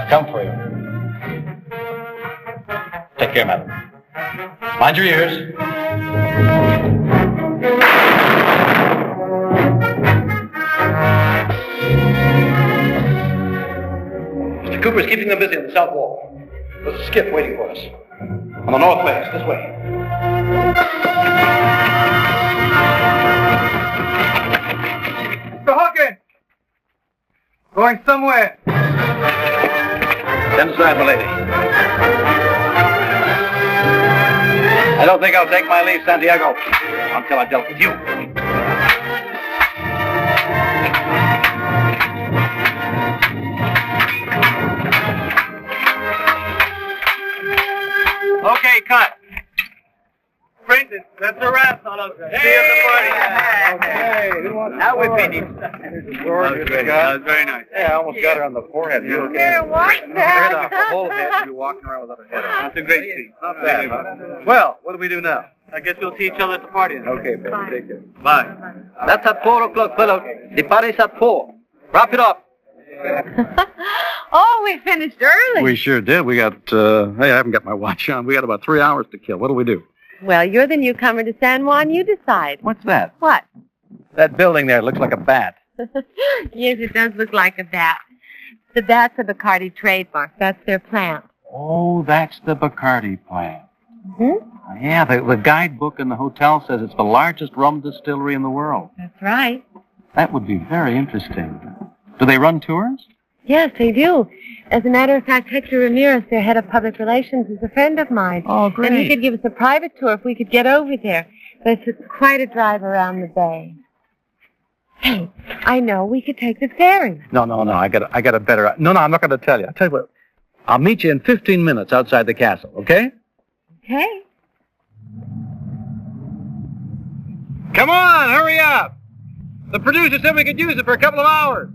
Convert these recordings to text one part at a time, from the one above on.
I'll come for you. Take care, madam. Mind your ears. Mr. Cooper's keeping them busy on the south wall. There's a skiff waiting for us. On the north face, this way. Mr. Hawkins! Going somewhere. Stand aside, my lady. I don't think I'll take my leave, Santiago, until I've dealt with you. Okay, cut. Printed. That's a wrap on us. See you at the party. Okay. Now we're finished. That was very nice. Yeah, I almost got her on the forehead. You're what? Right off the whole head. You'll be walking around without a head. That's a great scene. Not bad. Well, what do we do now? I guess we'll see each other at the party. Okay, baby. Take care. Bye. That's at 4 o'clock, fellows. The party's at 4. Wrap it up. Oh, we finished early. We sure did. We got, hey, I haven't got my watch on. We got about 3 hours to kill. What do we do? Well, you're the newcomer to San Juan. You decide. What's that? What? That building there looks like a bat. Yes, it does look like a bat. The bat's a Bacardi trademark. That's their plant. Oh, that's the Bacardi plant. Mm-hmm. Yeah, the guidebook in the hotel says it's the largest rum distillery in the world. That's right. That would be very interesting. Do they run tours? Yes, they do. As a matter of fact, Hector Ramirez, their head of public relations, is a friend of mine. Oh, great. And he could give us a private tour if we could get over there. But it's quite a drive around the bay. Hey, I know. We could take the ferry. No. I got a better... No, I'm not going to tell you. I'll tell you what. I'll meet you in 15 minutes outside the castle, okay? Okay. Come on, hurry up. The producer said we could use it for a couple of hours.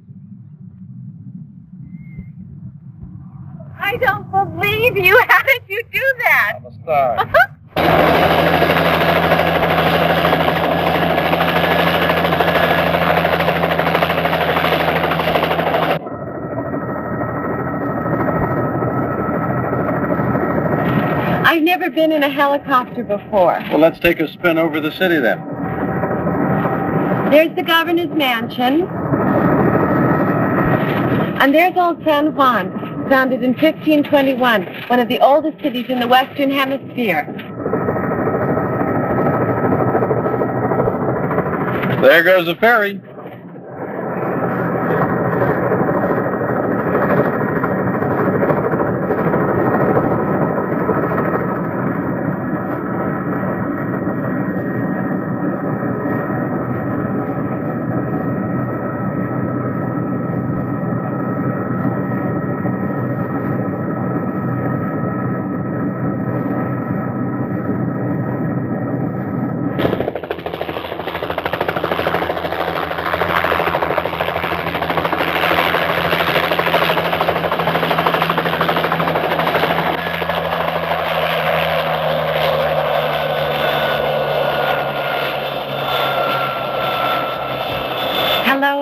I don't believe you. How did you do that? I'm a star. I've never been in a helicopter before. Well, let's take a spin over the city then. There's the governor's mansion. And there's old San Juan, founded in 1521, one of the oldest cities in the Western Hemisphere. There goes the ferry.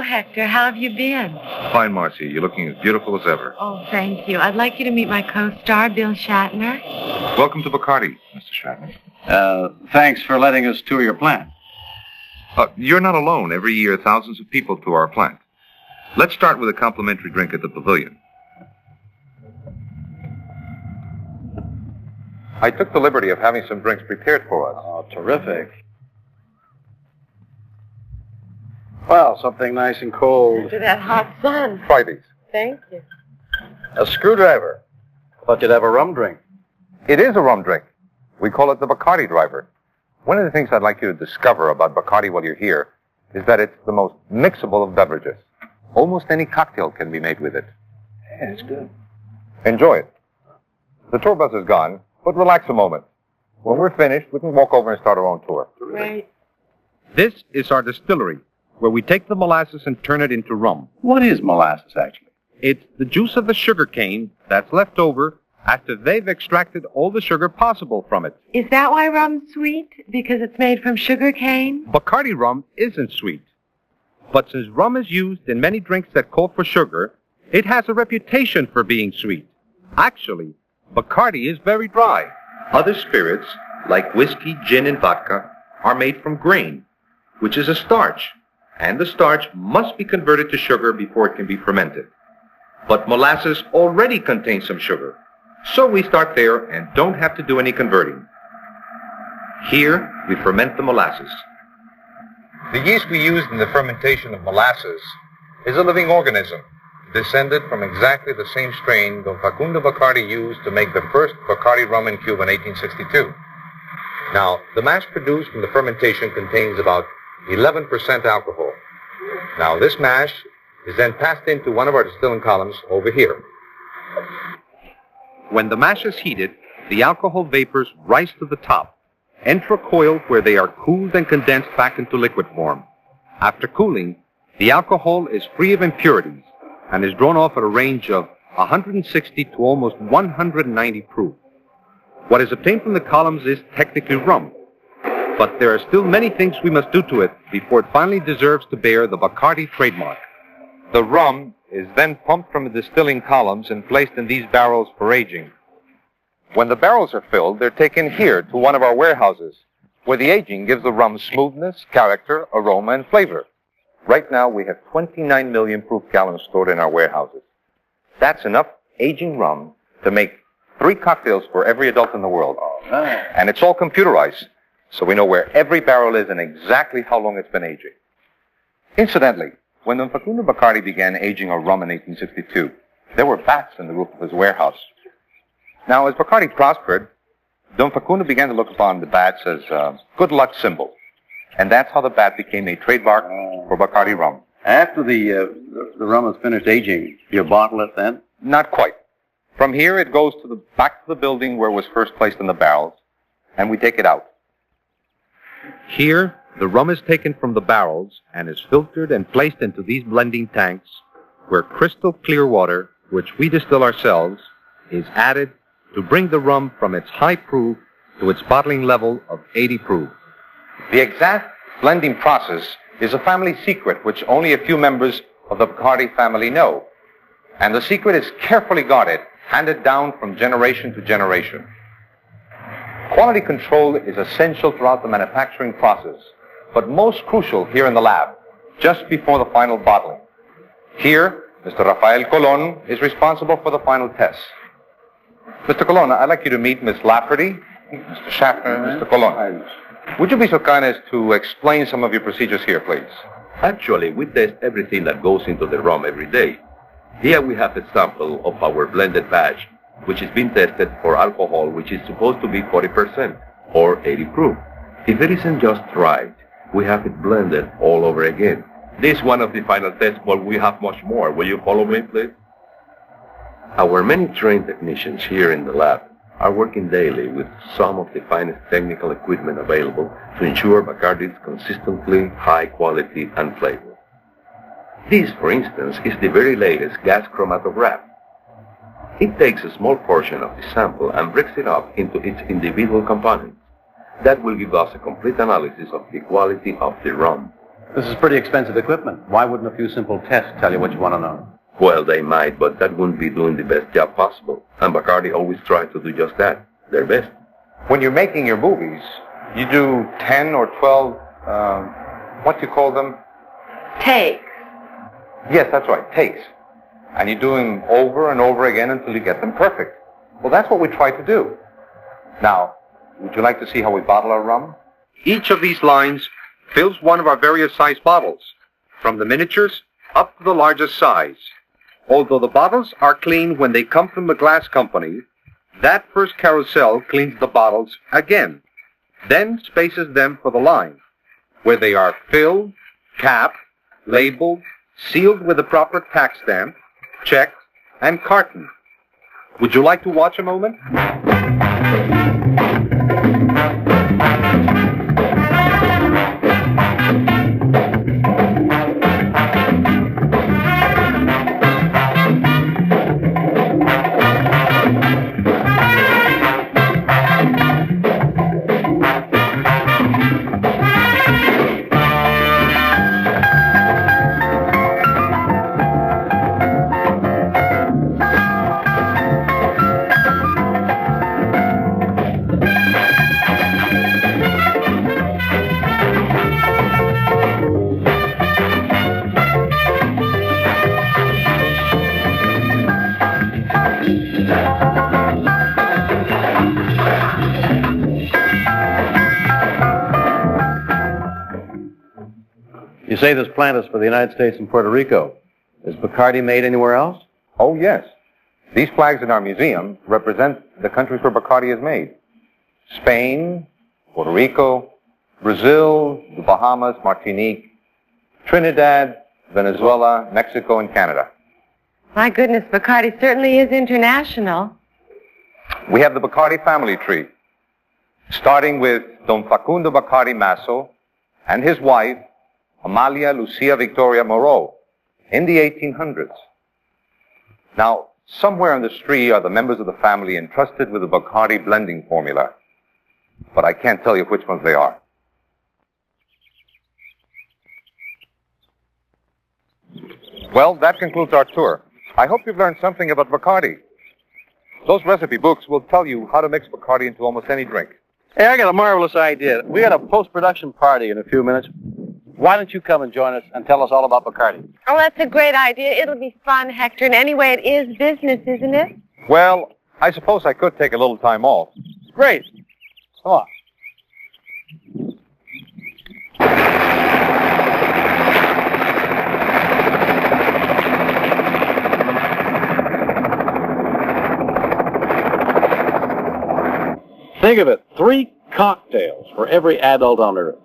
Hector, how have you been? Fine, Marcy. You're looking as beautiful as ever. Oh, thank you. I'd like you to meet my co-star, Bill Shatner. Welcome to Bacardi, Mr. Shatner. Thanks for letting us tour your plant. You're not alone. Every year, thousands of people tour our plant. Let's start with a complimentary drink at the pavilion. I took the liberty of having some drinks prepared for us. Oh, terrific. Well, something nice and cold. After that hot sun. Try these. Thank you. A screwdriver. Thought you'd have a rum drink. It is a rum drink. We call it the Bacardi driver. One of the things I'd like you to discover about Bacardi while you're here is that it's the most mixable of beverages. Almost any cocktail can be made with it. Yeah, it's good. Enjoy it. The tour bus is gone, but relax a moment. When we're finished, we can walk over and start our own tour. Right. This is our distillery, where we take the molasses and turn it into rum. What is molasses, actually? It's the juice of the sugar cane that's left over after they've extracted all the sugar possible from it. Is that why rum's sweet? Because it's made from sugar cane? Bacardi rum isn't sweet. But since rum is used in many drinks that call for sugar, It has a reputation for being sweet. Actually, Bacardi is very dry. Other spirits, like whiskey, gin, and vodka, are made from grain, which is a starch, and the starch must be converted to sugar before it can be fermented. But molasses already contains some sugar, so we start there and don't have to do any converting. Here, we ferment the molasses. The yeast we used in the fermentation of molasses is a living organism, descended from exactly the same strain Don Facundo Bacardi used to make the first Bacardi rum in Cuba in 1862. Now, the mash produced from the fermentation contains about 11% alcohol. Now, this mash is then passed into one of our distilling columns over here. When the mash is heated, the alcohol vapors rise to the top, enter a coil where they are cooled and condensed back into liquid form. After cooling, the alcohol is free of impurities and is drawn off at a range of 160 to almost 190 proof. What is obtained from the columns is technically rum, but there are still many things we must do to it before it finally deserves to bear the Bacardi trademark. The rum is then pumped from the distilling columns and placed in these barrels for aging. When the barrels are filled, they're taken here to one of our warehouses, where the aging gives the rum smoothness, character, aroma, and flavor. Right now, we have 29 million proof gallons stored in our warehouses. That's enough aging rum to make 3 cocktails for every adult in the world. And it's all computerized, so we know where every barrel is and exactly how long it's been aging. Incidentally, when Don Facundo Bacardi began aging our rum in 1862, there were bats in the roof of his warehouse. Now, as Bacardi prospered, Don Facundo began to look upon the bats as a good luck symbol. And that's how the bat became a trademark for Bacardi rum. After the rum is finished aging, you bottle it then? Not quite. From here, it goes back to the building where it was first placed in the barrels, and we take it out. Here, the rum is taken from the barrels and is filtered and placed into these blending tanks, where crystal clear water, which we distill ourselves, is added to bring the rum from its high proof to its bottling level of 80 proof. The exact blending process is a family secret which only a few members of the Bacardi family know. And the secret is carefully guarded, handed down from generation to generation. Quality control is essential throughout the manufacturing process, but most crucial here in the lab, just before the final bottling. Here, Mr. Rafael Colon is responsible for the final tests. Mr. Colon, I'd like you to meet Miss Lafferty, Mr. Shatner, Mr. Colon. Would you be so kind as to explain some of your procedures here, please? Actually, we test everything that goes into the rum every day. Here we have a sample of our blended batch, which is being tested for alcohol, which is supposed to be 40% or 80 proof. If it isn't just right, we have it blended all over again. This is one of the final tests, but we have much more. Will you follow me, please? Our many trained technicians here in the lab are working daily with some of the finest technical equipment available to ensure Bacardi's consistently high quality and flavor. This, for instance, is the very latest gas chromatograph. It takes a small portion of the sample and breaks it up into its individual components. That will give us a complete analysis of the quality of the rum. This is pretty expensive equipment. Why wouldn't a few simple tests tell you what you want to know? Well, they might, but that wouldn't be doing the best job possible. And Bacardi always tries to do just that, their best. When you're making your movies, you do 10 or 12, what do you call them? Take. Yes, that's right, takes. And you do them over and over again until you get them perfect. Well, that's what we try to do. Now, would you like to see how we bottle our rum? Each of these lines fills one of our various size bottles, from the miniatures up to the largest size. Although the bottles are clean when they come from the glass company, that first carousel cleans the bottles again, then spaces them for the line, where they are filled, capped, labeled, sealed with the proper tax stamp, checked, and cartoned. Would you like to watch a moment? You say this plant is for the United States and Puerto Rico. Is Bacardi made anywhere else? Oh, yes. These flags in our museum represent the countries where Bacardi is made. Spain, Puerto Rico, Brazil, the Bahamas, Martinique, Trinidad, Venezuela, Mexico, and Canada. My goodness, Bacardi certainly is international. We have the Bacardi family tree, starting with Don Facundo Bacardi Masso and his wife, Amalia Lucia Victoria Moreau, in the 1800s. Now, somewhere on this tree are the members of the family entrusted with the Bacardi blending formula, but I can't tell you which ones they are. Well, that concludes our tour. I hope you've learned something about Bacardi. Those recipe books will tell you how to mix Bacardi into almost any drink. Hey, I got a marvelous idea. We got a post-production party in a few minutes. Why don't you come and join us and tell us all about Bacardi? Oh, that's a great idea. It'll be fun, Hector. And anyway, it is business, isn't it? Well, I suppose I could take a little time off. Great. Come on. Think of it, 3 cocktails for every adult on Earth.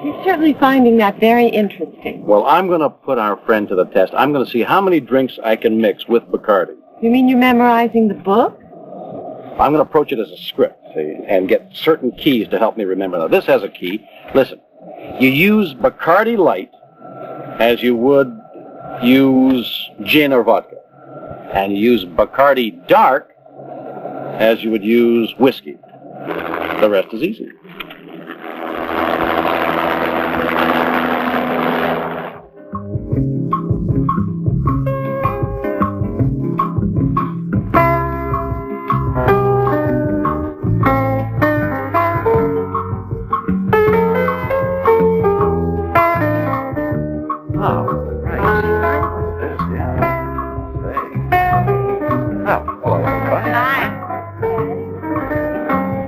You're certainly finding that very interesting. Well, I'm going to put our friend to the test. I'm going to see how many drinks I can mix with Bacardi. You mean you're memorizing the book? I'm going to approach it as a script, see, and get certain keys to help me remember. Now, this has a key. Listen, you use Bacardi Light as you would use gin or vodka. And you use Bacardi Dark as you would use whiskey. The rest is easy.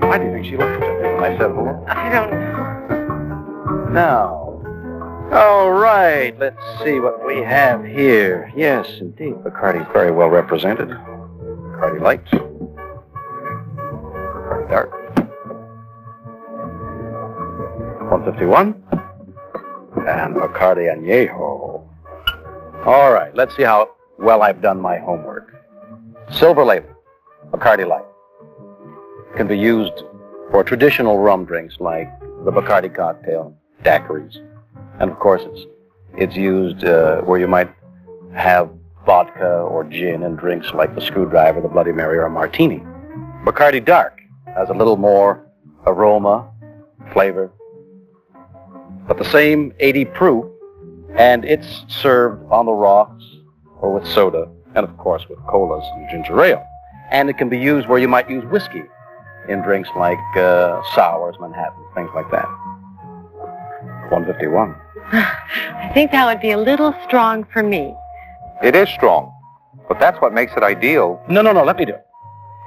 Why do you think she looked at me when I said hello? I don't know. Now, all right, let's see what we have here. Yes, indeed, Bacardi's very well represented. Bacardi Light, Bacardi Dark, 151, and Bacardi Añejo. All right, let's see how well I've done my homework. Silver label, Bacardi Light. Can be used for traditional rum drinks like the Bacardi cocktail, daiquiris. And of course, it's used where you might have vodka or gin in drinks like the Screwdriver, the Bloody Mary, or a martini. Bacardi Dark has a little more aroma, flavor, but the same 80 proof, and it's served on the rocks or with soda, and of course with colas and ginger ale. And it can be used where you might use whiskey in drinks like sours, Manhattan, things like that. 151. I think that would be a little strong for me. It is strong, but that's what makes it ideal. No, let me do it.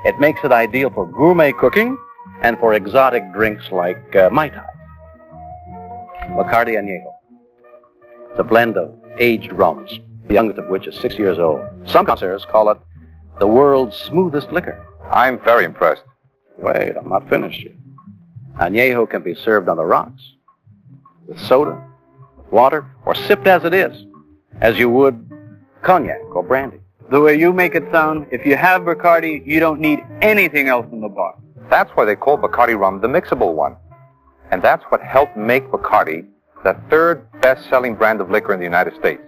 It makes it ideal for gourmet cooking and for exotic drinks like Mai Tai. Bacardi Añejo. It's a blend of aged rums, the youngest of which is 6 years old. Some connoisseurs call it the world's smoothest liquor. I'm very impressed. Wait, I'm not finished yet. Añejo can be served on the rocks, with soda, water, or sipped as it is, as you would cognac or brandy. The way you make it sound, if you have Bacardi, you don't need anything else in the bar. That's why they call Bacardi rum the mixable one. And that's what helped make Bacardi the 3rd best-selling brand of liquor in the United States.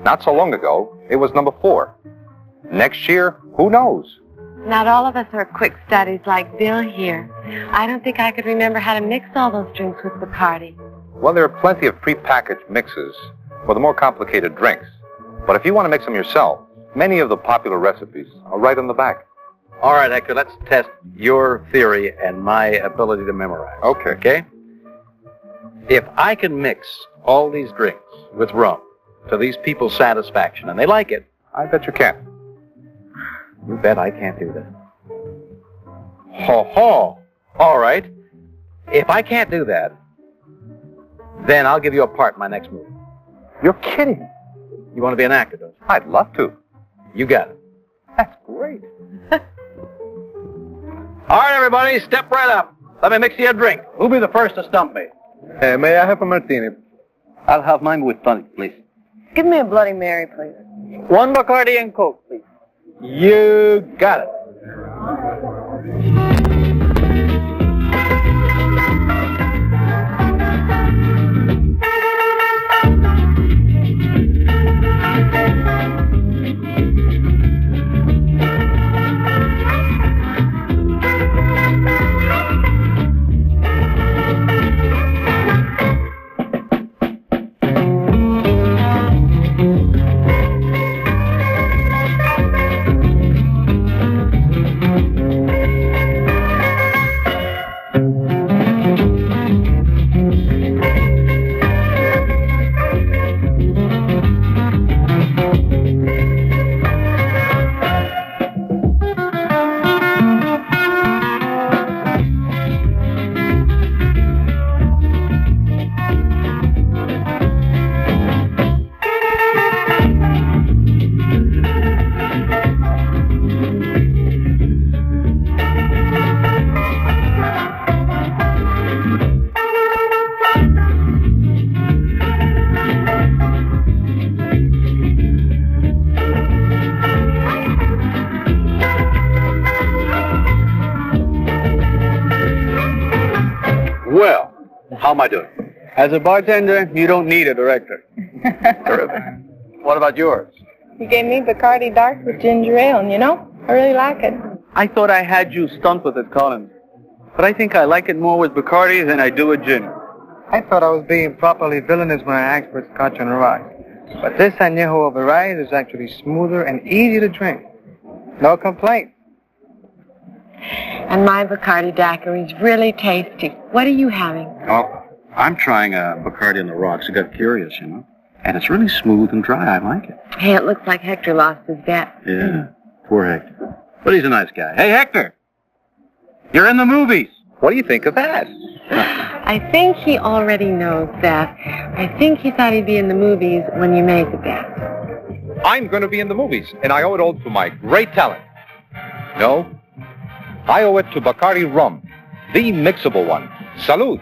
Not so long ago, it was number 4. Next year, who knows? Not all of us are quick studies like Bill here. I don't think I could remember how to mix all those drinks with Bacardi. Well, there are plenty of prepackaged mixes for the more complicated drinks. But if you want to mix them yourself, many of the popular recipes are right on the back. All right, Hector, let's test your theory and my ability to memorize. Okay? If I can mix all these drinks with rum to these people's satisfaction, and they like it, I bet you can. You bet I can't do that. Ho ho! All right. If I can't do that, then I'll give you a part in my next movie. You're kidding. You want to be an actor, don't you? I'd love to. You got it. That's great. All right, everybody, step right up. Let me mix you a drink. Who'll be the first to stump me? May I have a martini? I'll have mine with tonic, please. Give me a Bloody Mary, please. One Bacardi and Coke, please. You got it. Well, how am I doing? As a bartender, you don't need a director. Terrific. What about yours? You gave me Bacardi Dark with ginger ale, and you know, I really like it. I thought I had you stumped with it, Collins. But I think I like it more with Bacardi than I do with gin. I thought I was being properly villainous when I asked for Scotch on a rye. But this añejo of a rye is actually smoother and easier to drink. No complaint. And my Bacardi daiquiri's really tasty. What are you having? Oh, I'm trying a Bacardi on the rocks. I got curious, you know. And it's really smooth and dry. I like it. Hey, it looks like Hector lost his bet. Yeah, poor Hector. But he's a nice guy. Hey, Hector! You're in the movies. What do you think of that? I think he already knows that. I think he thought he'd be in the movies when you made the bet. I'm going to be in the movies, and I owe it all to my great talent. No, I owe it to Bacardi rum, the mixable one. Salud!